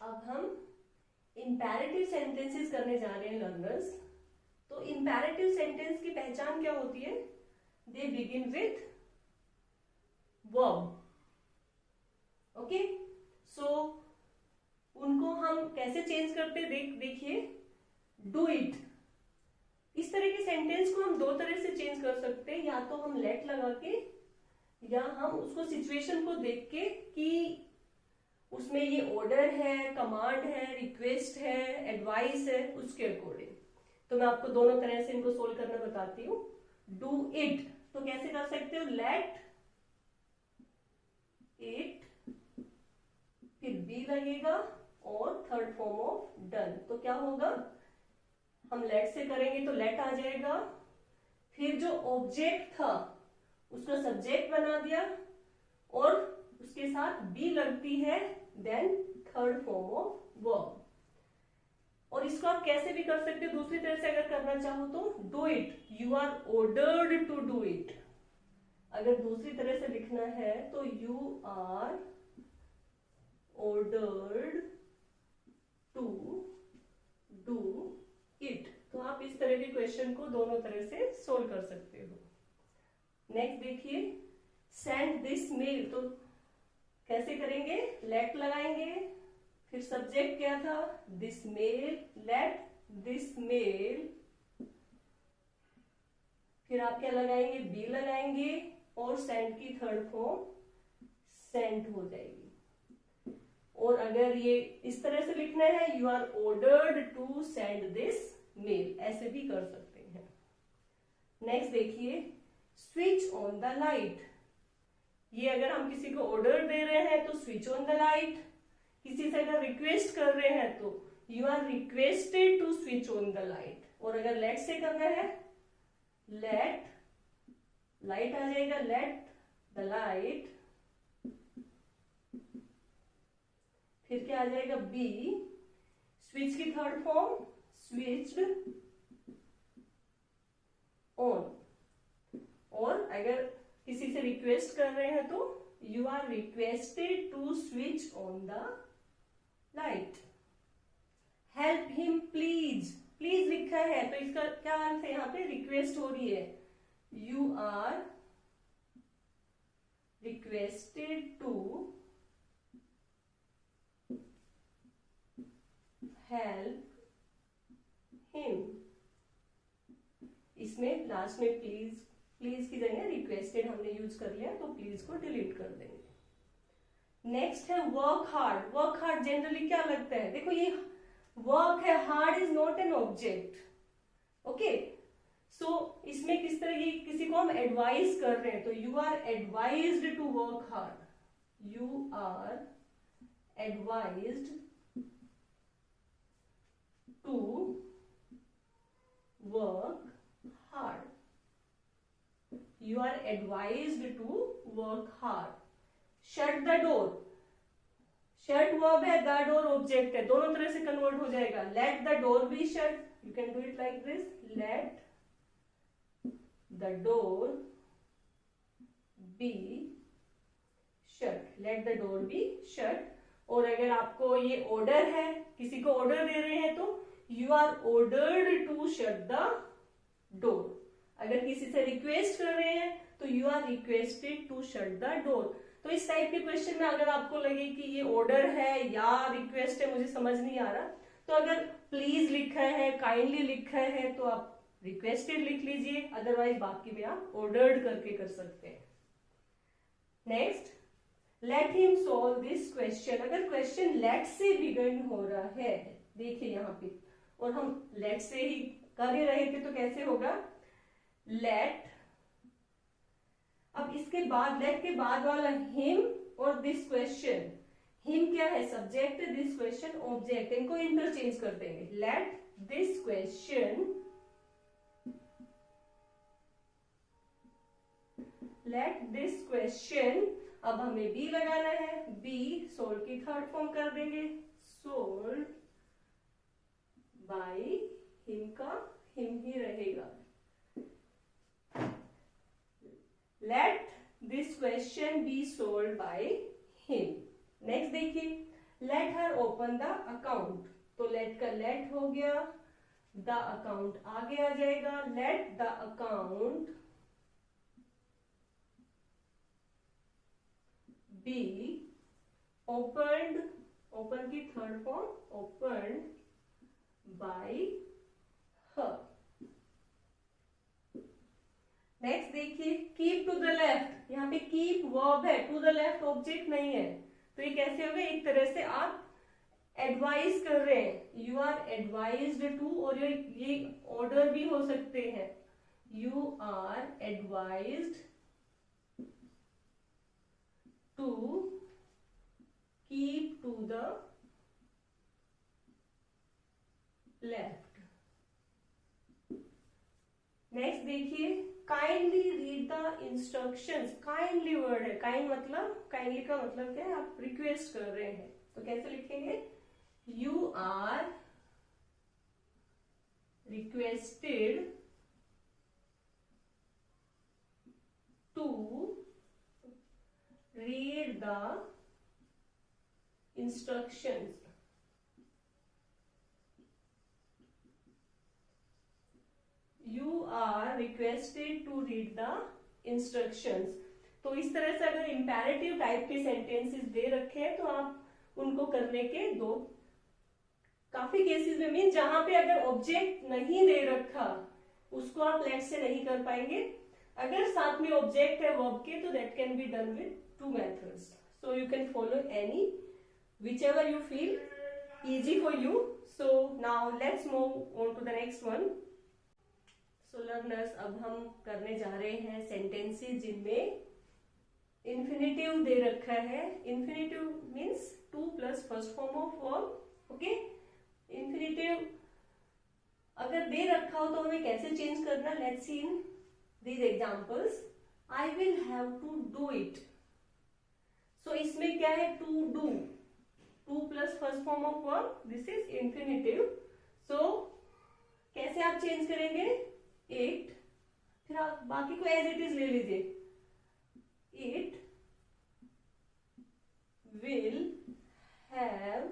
अब हम imperative sentences करने जा रहे हैं लर्नर्स। तो इंपैरेटिव सेंटेंस की पहचान क्या होती है? They begin with verb. Okay, so उनको हम कैसे चेंज करते देखिए, डू इट। इस तरह के सेंटेंस को हम दो तरह से चेंज कर सकते हैं, या तो हम लेट लगा के, या हम उसको सिचुएशन को देख के कि उसमें ये ऑर्डर है, कमांड है, रिक्वेस्ट है, एडवाइस है, उसके अकॉर्डिंग। तो मैं आपको दोनों तरह से इनको सोल्व करना बताती हूँ। डू इट तो कैसे कर सकते हो? लेट इट, फिर बी लगेगा और थर्ड फॉर्म ऑफ डन। तो क्या होगा? हम लेट से करेंगे तो लेट आ जाएगा, फिर जो ऑब्जेक्ट था उसको सब्जेक्ट बना दिया और उसके साथ बी लगती है, then third form of verb. और इसको आप कैसे भी कर सकते हो दूसरी तरह से अगर करना चाहो तो, do it, you are ordered to do it. अगर दूसरी तरह से लिखना है तो you are ordered to do it. तो आप इस तरह के क्वेश्चन को दोनों तरह से सोल्व कर सकते हो। नेक्स्ट देखिए, सेंड दिस मेल। तो कैसे करेंगे? लेट लगाएंगे, फिर सब्जेक्ट क्या था? This mail, let this mail, फिर आप क्या लगाएंगे? बी लगाएंगे और सेंड की थर्ड फॉर्म सेंट हो जाएगी। और अगर ये इस तरह से लिखना है, you are ordered to send this mail, ऐसे भी कर सकते हैं। नेक्स्ट देखिए, स्विच ऑन द लाइट। ये अगर हम किसी को ऑर्डर दे रहे हैं तो स्विच ऑन द लाइट, किसी से अगर रिक्वेस्ट कर रहे हैं तो you are requested to switch on the light. और अगर लेट से करना है, लेट, लाइट आ जाएगा, लेट द लाइट, फिर क्या आ जाएगा? बी, स्विच की थर्ड फॉर्म स्विच्ड ऑन। और अगर किसी से रिक्वेस्ट कर रहे हैं तो you are requested to switch on the light. Help him please, please लिखा है तो इसका क्या अर्थ है? यहाँ पे रिक्वेस्ट हो रही है, you are requested to help him. इसमें लास्ट में प्लीज, प्लीज की जगह रिक्वेस्टेड हमने यूज कर लिया तो प्लीज को डिलीट कर देंगे। नेक्स्ट है work hard. Work hard generally क्या लगता है? देखो ये वर्क है, hard is not an object. Okay, so इसमें किस तरह ये किसी को हम एडवाइस कर रहे हैं तो you are advised to work hard, you are advised to work hard, you are advised to work hard. shut the door, shut verb है, the door object है, दोनों तरह से कन्वर्ट हो जाएगा। let the door be shut, you can do it like this, let the door be shut, let the door be shut। और अगर आपको ये ऑर्डर है, किसी को ऑर्डर दे रहे हैं तो you are ordered to shut the door. अगर किसी से रिक्वेस्ट कर रहे हैं तो you are requested to shut the door. तो इस टाइप के क्वेश्चन में अगर आपको लगे कि ये ऑर्डर है या रिक्वेस्ट है, मुझे समझ नहीं आ रहा, तो अगर प्लीज लिखा है, काइंडली लिखा है तो आप रिक्वेस्टेड लिख लीजिए, अदरवाइज बाकी में आप ऑर्डर्ड करके कर सकते हैं। Next, let him solve this question. अगर क्वेश्चन लेट से बिगिन हो रहा है, देखिए यहाँ पे, और हम लेट से ही कर ही रहे थे तो कैसे होगा? लेट, अब इसके बाद लेट के बाद वाला हिम और दिस क्वेश्चन, हिम क्या है? सब्जेक्ट, दिस क्वेश्चन ऑब्जेक्ट, इनको इंटरचेंज कर देंगे। Let this question, let this question, अब हमें बी लगाना है, बी सोल्व की थर्ड फॉर्म कर देंगे, सोल्व बाय हिम का हिम ही रहेगा। Let this question be solve by him. Next देखिए, let her open the account, तो लेट का लेट हो गया, द अकाउंट आगे आ जाएगा, let the account be opened, open की थर्ड फॉर्म ओपन्ड बाय हर। नेक्स्ट देखिए, कीप टू द लेफ्ट, यहाँ पे कीप वर्ब है, टू द लेफ्ट ऑब्जेक्ट नहीं है, तो ये कैसे हो गया, एक तरह से आप एडवाइज कर रहे हैं, यू आर एडवाइज्ड टू, और ये ऑर्डर भी हो सकते हैं, you are advised to keep to the left. Next देखिए, kindly read the instructions, kindly word है, काइंड मतलब, काइंडली का मतलब क्या है, आप रिक्वेस्ट कर रहे हैं, तो कैसे लिखेंगे, you are requested to read the instructions, you are requested to read the instructions. तो इस तरह से अगर इंपैरेटिव टाइप के सेंटेंसेस दे रखे हैं तो आप उनको करने के दो, काफी केसेस में मीन जहां पे अगर ऑब्जेक्ट नहीं दे रखा उसको आप लेट से नहीं कर पाएंगे, अगर साथ में ऑब्जेक्ट है वर्ब के तो that can be done with two methods, so you can follow any whichever you feel easy for you. So now let's move on to the next one. So learners, अब हम करने जा रहे हैं sentences जिनमें infinitive दे रखा है, infinitive means to plus first form of verb, okay. Infinitive अगर दे रखा हो तो हमें कैसे चेंज करना, let's see in these examples. I will have to do it, so इसमें क्या है, to do, to plus first form of verb, this is infinitive. So कैसे आप चेंज करेंगे, इट, फिर आप बाकी को एज इट इज ले लीजिए, इट विल हैव,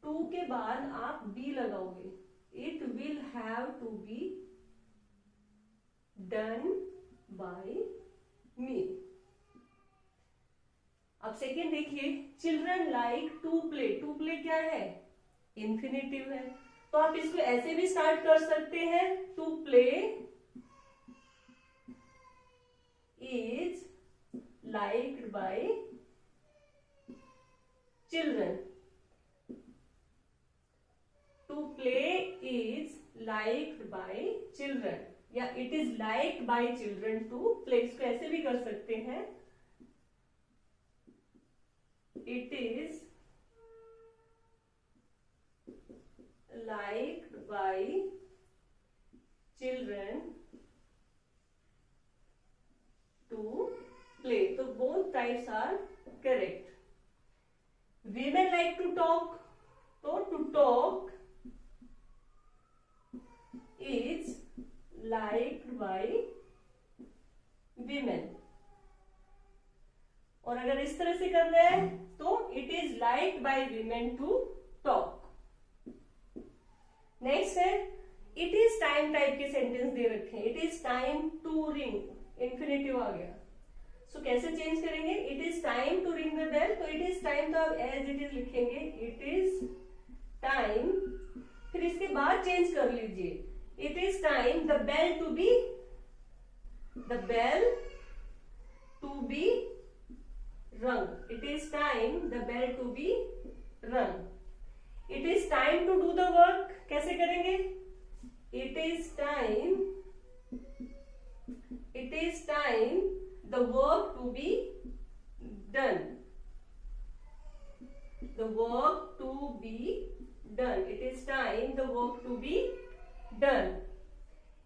टू के बाद आप बी लगाओगे, it will have to be done by me. अब सेकेंड देखिए, children like to play, to play क्या है, इंफिनिटिव है, तो आप इसको ऐसे भी स्टार्ट कर सकते हैं, to play is liked by children, to play is liked by children, या it is liked by children to play, इसको ऐसे भी कर सकते हैं, it is liked by children to play, तो both types are correct. Women like to talk, तो to talk is liked by women, और अगर इस तरह से करना है तो it is liked by women to talk. Next है, इट इज टाइम टाइप के सेंटेंस दे रखे हैं, it is time to ring, infinitive आ गया, सो कैसे चेंज करेंगे, it is time to ring the bell, तो इट इज टाइम तो आप एज इट इज लिखेंगे, इट इज टाइम, फिर इसके बाद चेंज कर लीजिए, it is time the bell to be, the bell to B rung, it is time the bell to be rung, it is time to do the work, कैसे करेंगे, it is time the work to be done, the work to be done, it is time the work to be done,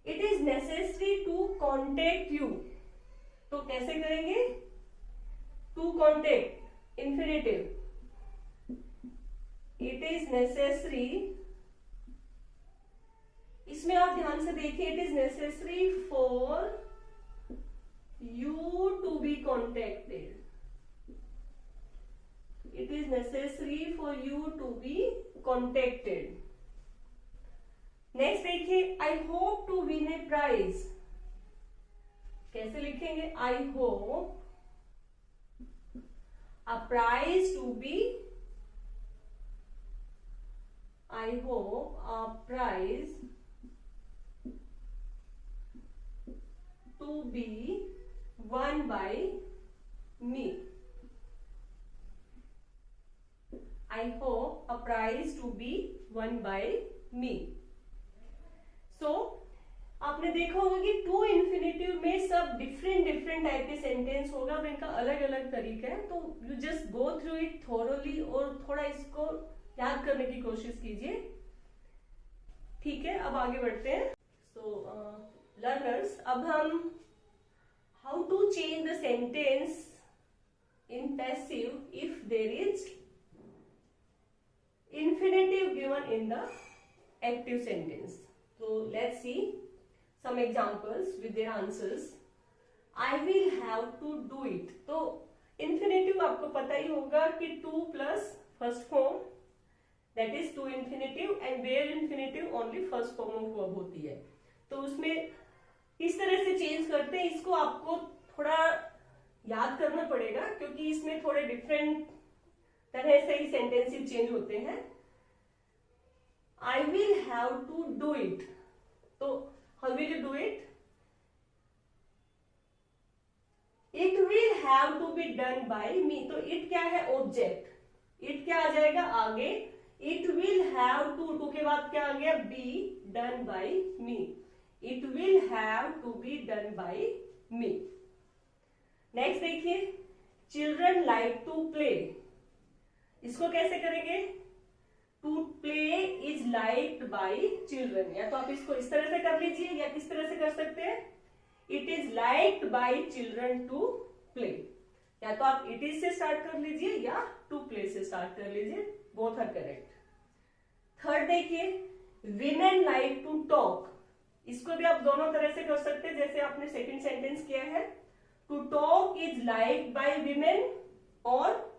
it is necessary to contact you, तो कैसे करेंगे, to contact infinitive, it is necessary, इसमें आप ध्यान से देखिए, it is necessary for you to be contacted, It is necessary for you to be contacted. Next देखिए, I hope to win a prize. कैसे लिखेंगे? I hope a prize to be, I hope a prize to be won by me. I hope a prize to be won by me. So, आपने देखा होगा कि to infinitive में सब different different type के sentence होगा, अब इनका अलग अलग तरीका है, तो you just go through it thoroughly और थोड़ा इसको याद करने की कोशिश कीजिए। ठीक है, अब आगे बढ़ते हैं। सो लर्नर्स, अब हम how to change the sentence in passive if there is infinitive given in the active sentence. So let's see some examples with their answers. I will have to do it. तो infinitive आपको पता ही होगा कि to plus first form, that is to infinitive, and where infinitive only first form of verb होती है। तो उसमें इस तरह से चेंज करते हैं, इसको आपको थोड़ा याद करना पड़ेगा क्योंकि इसमें थोड़े डिफरेंट तरह से ही सेंटेंसेस चेंज होते हैं। I will have to do it. तो how will you do it? It will have to be done by me. तो it क्या है? ऑब्जेक्ट। it क्या आ जाएगा आगे? It will have to के बाद क्या आ गया? be done by me. It will have to be done by me. Next देखिए, चिल्ड्रन लाइक टू प्ले। इसको कैसे करेंगे? To play is liked by children. या तो आप इसको इस तरह से कर लीजिए या किस तरह से कर सकते हैं? It is liked by children to play. या तो आप इट इज से स्टार्ट कर लीजिए या टू प्ले से स्टार्ट कर लीजिए, बोथ आर करेक्ट। थर्ड देखिए, विमेन लाइक टू टॉक। इसको भी आप दोनों तरह से कर सकते हैं, जैसे आपने सेकंड सेंटेंस किया है, to talk is liked by women और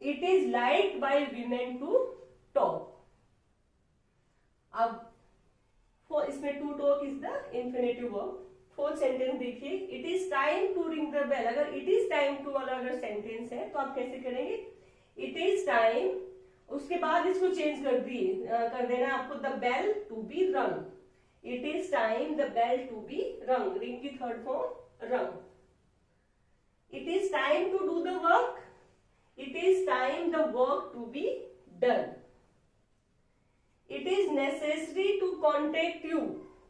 it is liked by women to talk. अब इसमें to talk is the infinitive verb. Fourth sentence देखिए, it is time to ring the bell. अगर इट इज टाइम टू वाला अगर sentence है तो आप कैसे करेंगे? इट इज टाइम, उसके बाद इसको चेंज कर देना आपको, the bell to be rung. It is time the bell to be rung. Ring की third form rung. It is time to do the work. It is time the work to be done. It is necessary to contact you.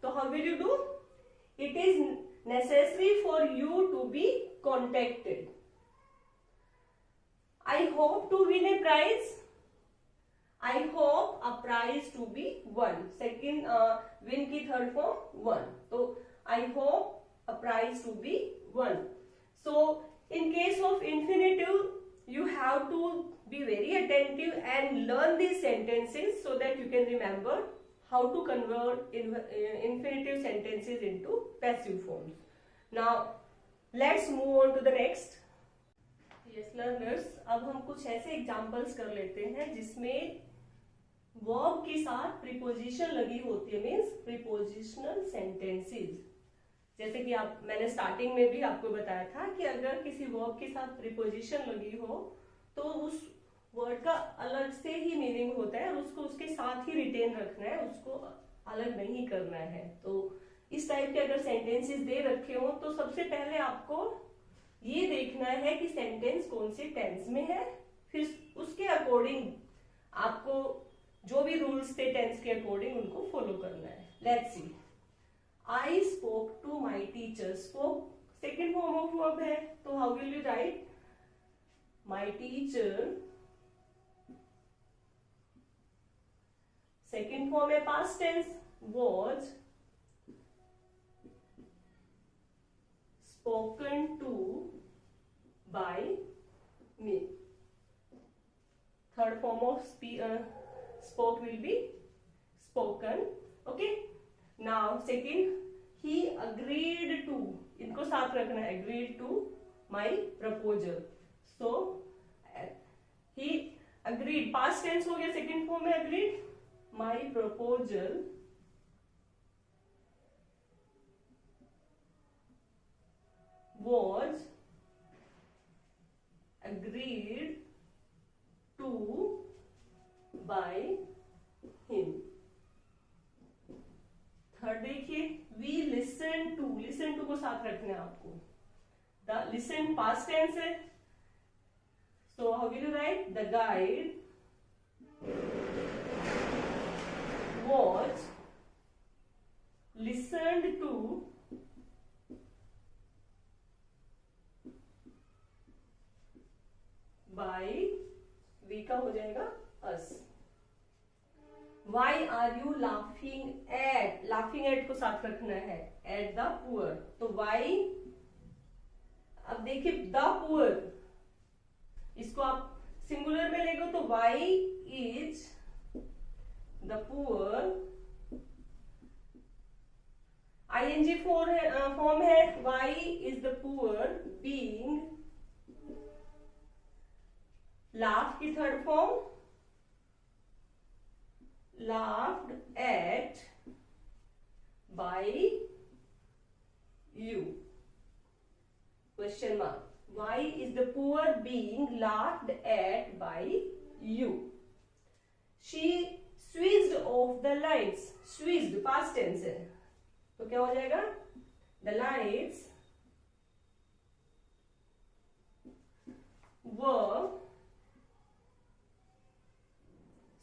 So how will you do? It is necessary for you to be contacted. I hope to win a prize. I hope a prize to be won. Second win की third form won. So I hope a prize to be won. So in case of infinitive, you have to be very attentive and learn these sentences so that you can remember how to convert infinitive sentences into passive forms. Now let's move on to the next. Yes learners, अब हम कुछ ऐसे examples कर लेते हैं जिसमें verb के साथ प्रीपोजिशन लगी होती है, मीन्स प्रीपोजिशनल सेंटेंसेस। जैसे कि मैंने स्टार्टिंग में भी आपको बताया था कि अगर किसी वर्ब के साथ प्रीपोजिशन लगी हो तो उस वर्ड का अलग से ही मीनिंग होता है और उसको उसके साथ ही रिटेन रखना है, उसको अलग नहीं करना है। तो इस टाइप के अगर सेंटेंसेस दे रखे हो तो सबसे पहले आपको ये देखना है कि सेंटेंस कौन से टेंस में है, फिर उसके अकॉर्डिंग आपको जो भी रूल्स थे टेंस के अकॉर्डिंग उनको फॉलो करना है। Let's see, I spoke to my teacher. Spoke second form of verb है, तो how will you write? My teacher second form है past tense, was spoken to by me. Third form of spoke will be spoken. Okay, now second, he agreed to, इनको साथ रखना है, agreed to my proposal. So he agreed, past tense हो गया, second form में agreed, my proposal was agreed to by him. Third देखिए, we listen to को साथ रखना है आपको. The listen past tense है, so how will you write? The guide was listened to by, we का हो जाएगा us. Why are you laughing at? Laughing at को साथ रखना है, at the poor. तो why, अब देखिए the poor, इसको आप सिंगुलर में लेगो तो why is the poor, ing form है, why is the poor being, laugh की third form, laughed at by you, question mark. Why is the poor being laughed at by you? She switched off the lights. Switched past tense है, तो क्या हो जाएगा? The lights were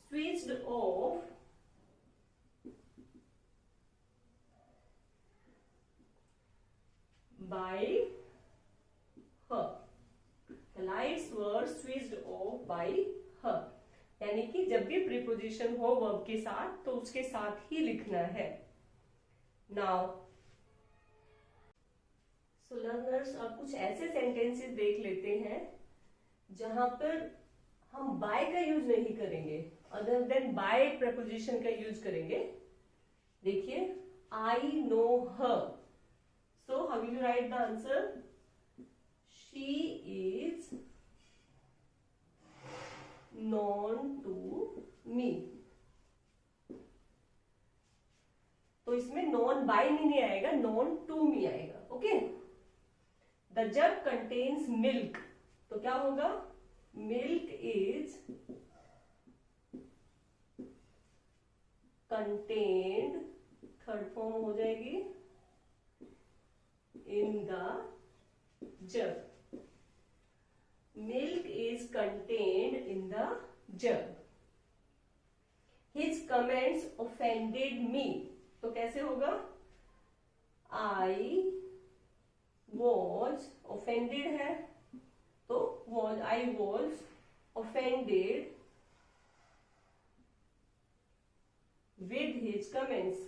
switched off by her. The lights were switched off by her. यानी कि जब भी preposition हो वर्ब के साथ तो उसके साथ ही लिखना है. नाउ सो लर्नर्स, अब कुछ ऐसे सेंटेंसेस देख लेते हैं जहां पर हम बाय का यूज नहीं करेंगे, अदर देन बाय प्रपोजिशन का यूज करेंगे. देखिए, I know her, so how will you write the answer? She is known to me. तो इसमें नॉन बाय नहीं आएगा, नॉन टू मी आएगा. Okay. The jug contains milk, तो क्या होगा? Milk is contained, third form हो जाएगी, in the jug. Milk is contained in the jug. His comments offended me, तो कैसे होगा? आई वॉज, ऑफेंडेड है तो was, I was offended with his comments.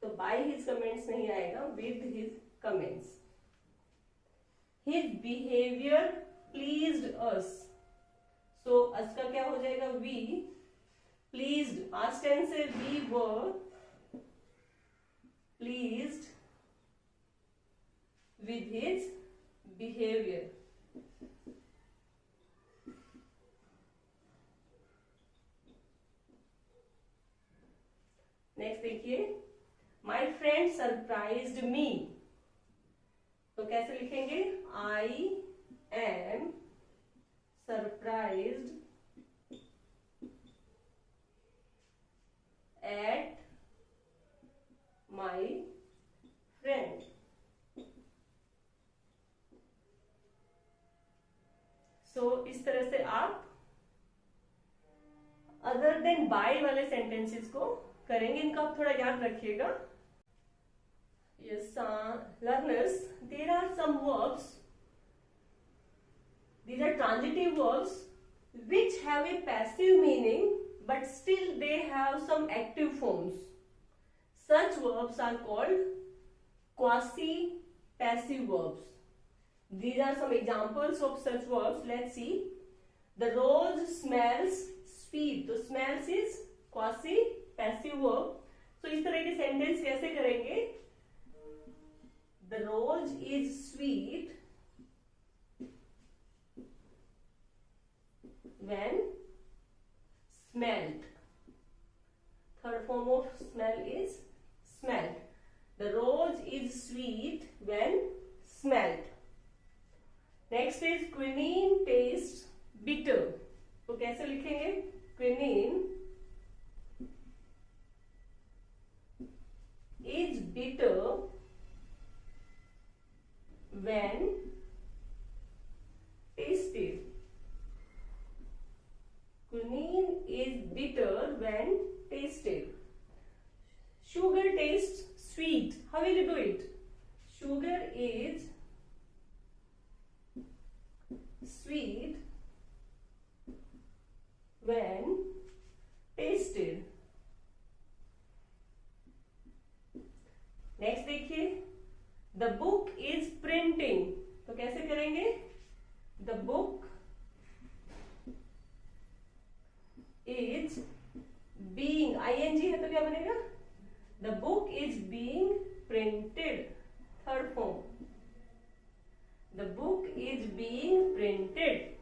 तो by his comments नहीं आएगा, with his comments. His behavior pleased us. So us का क्या हो जाएगा? We. Pleased past tense है, we were pleased with his behavior. Next देखिए, my friend surprised me, तो कैसे लिखेंगे? I am surprised at my friend. सो इस तरह से आप अदर देन बाय वाले सेंटेंसेस को करेंगे. इनका आप थोड़ा याद रखिएगा. Yes learners, there are some verbs, these are transitive verbs which have a passive meaning but still they have some active forms. Such verbs are called quasi passive verbs. These are some examples of such verbs. Let's see. The rose smells sweet. तो smells is quasi passive verb. So इस तरह के sentence कैसे करेंगे? The rose is sweet when smelt. Third form of smell is smelt. The rose is sweet when smelt. Next is quinine tastes bitter. तो कैसे लिखेंगे? Quinine is bitter when tasted. Quinine is bitter when tasted. Sugar tastes sweet. How will you do it? Sugar is sweet when tasted. Next देखिए, the book is printing. तो कैसे करेंगे? The book is being, ING है तो क्या बनेगा? The book is being printed. Third form, the book is being printed.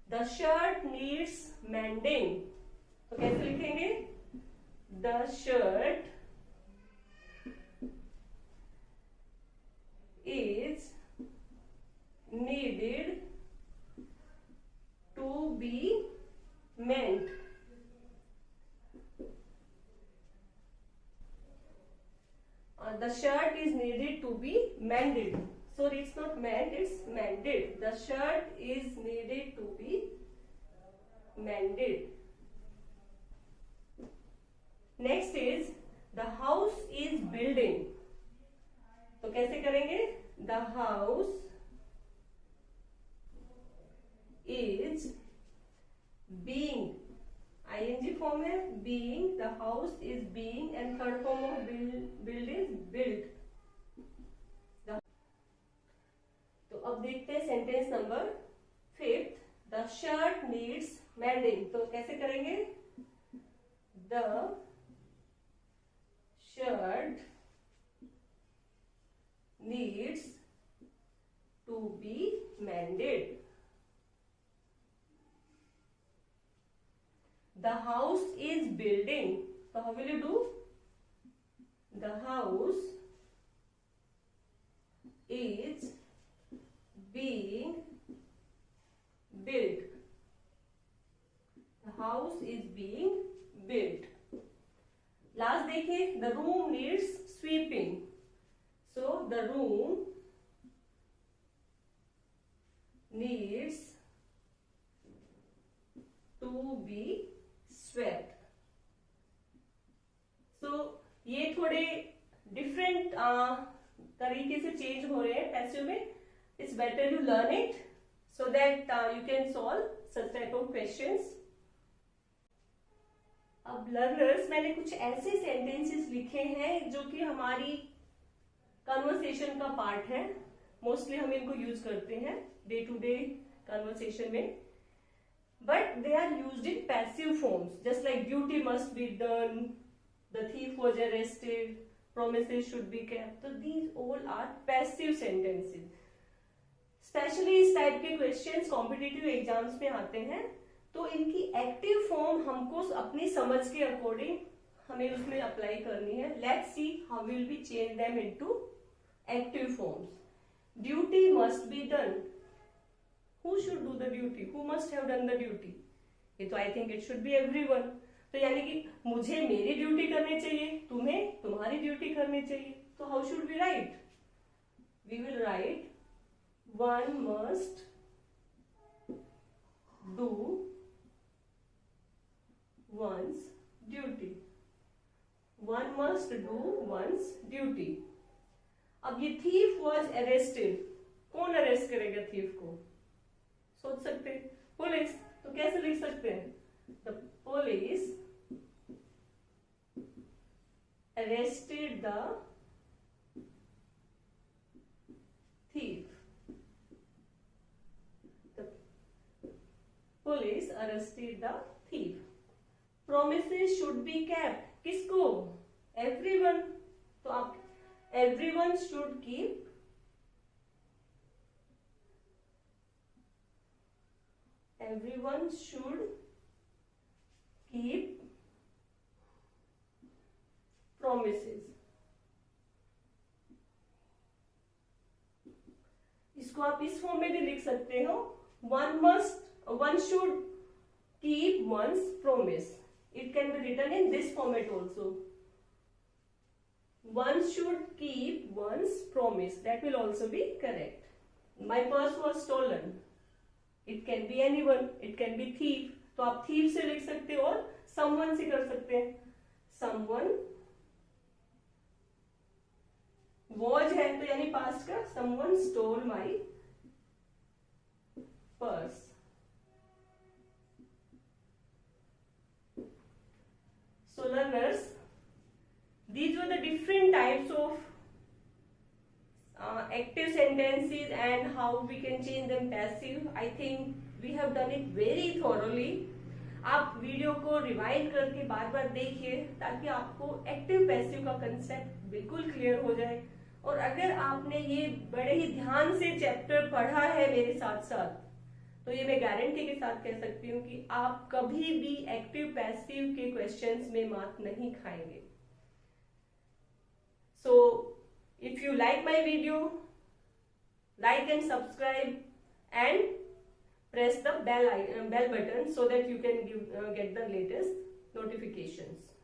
The shirt needs mending. तो कैसे लिखेंगे? The shirt is needed to be mended. The shirt is needed to be mended. So it's not mend, it's mended. The shirt is needed to be mended. Next is the house is building. तो कैसे करेंगे? The house is being, ing form है, being, the house is being, and third form of build is built. तो अब देखते हैं sentence number 5. The shirt needs mending. तो कैसे करेंगे? The shirt needs to be mended. The house is building. So how will you do? The house is being built. The house is being built. Last देखिए, the room needs sweeping. So the room needs to be swept. So ये थोड़े different तरीके से change हो रहे हैं passive में. It's better you learn it so that you can solve such type of questions. अब लर्नर्स, मैंने कुछ ऐसे सेंटेंसेस लिखे हैं जो कि हमारी कन्वर्सेशन का पार्ट है. मोस्टली हम इनको यूज करते हैं डे टू डे कन्वर्सेशन में, but they are used in passive forms, just like duty must be done, the thief was arrested, promises should be kept. तो these all are passive sentences. Specially इस type के questions competitive exams में आते हैं, तो इनकी active form हमको अपनी समझ के अकॉर्डिंग हमें उसमें अप्लाई करनी है. Let's see how will be change them into active forms. Duty must be done. Who should do the duty? Who must have done the duty? ये तो I think it should be everyone. तो यानी कि मुझे मेरी duty करनी चाहिए, तुम्हें तुम्हारी ड्यूटी करनी चाहिए. तो how should we write? We will write one must do one's duty. One must do one's duty. अब ये thief was arrested. कौन अरेस्ट करेगा thief को? सोच सकते हैं, पुलिस. तो कैसे लिख सकते हैं? The police arrested the thief. Police arrested the thief. Promises should be kept. किसको? Everyone. तो आप everyone should keep promises. इसको आप इस फॉर्म में भी लिख सकते हो, one should keep one's promise. It can be written in this format also. One should keep one's promise. That will also be correct. My purse was stolen. It can be anyone. It can be thief. तो आप thief से लिख सकते हो और someone से कर सकते हैं. Someone was है तो यानी past का, someone stole my purse. So learners, these were the different types of active sentences and how we can change them passive. I think we have done it very thoroughly. आप video को rewind करके बार बार देखिए ताकि आपको active passive का concept बिल्कुल clear हो जाए। और अगर आपने ये बड़े ही ध्यान से चैप्टर पढ़ा है मेरे साथ साथ, तो ये मैं गारंटी के साथ कह सकती हूँ कि आप कभी भी एक्टिव पैसिव के क्वेश्चंस में मार्क नहीं खाएंगे। So if you like my video, like and subscribe and press the bell button so that you can get the latest notifications.